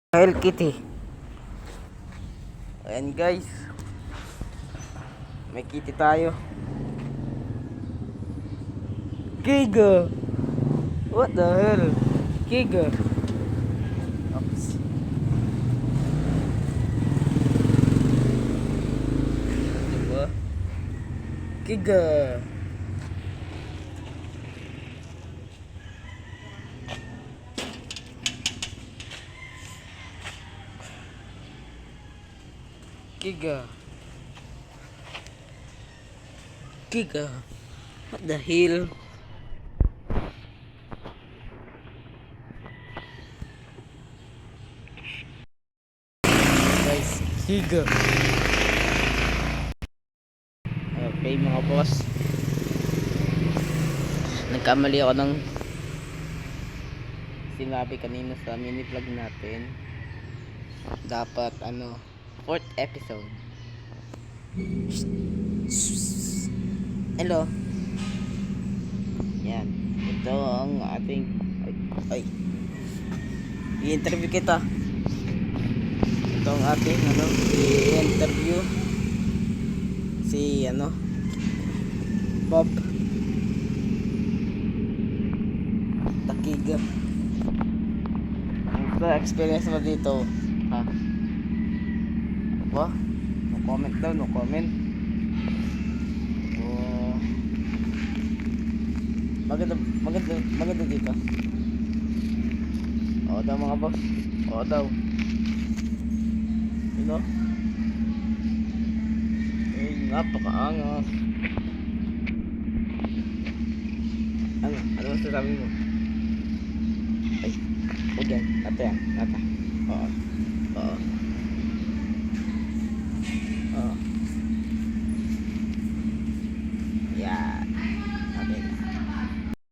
Hello Kitty. Ayan guys. May kitty tayo. Giga. What the hell? Giga. Oops. Diba? Giga. Giga. Giga. What the hell? Guys, Giga. Okay mga boss. Nagkamali ako ng sinabi kanina sa mini vlog natin. Dapat fourth episode. Hello. Yan. Ito ang ating ay. I-interview kita. Ito ang ating i-interview si Bob Takiga. Ano sa experience mo dito? Ha? Apa? No comment daw, no comment. Maganda dito. Oo daw mga boss. Oo daw. Napakaangas. Ano masasabi mo? Ay, huwag yan. Ata yan. Oo.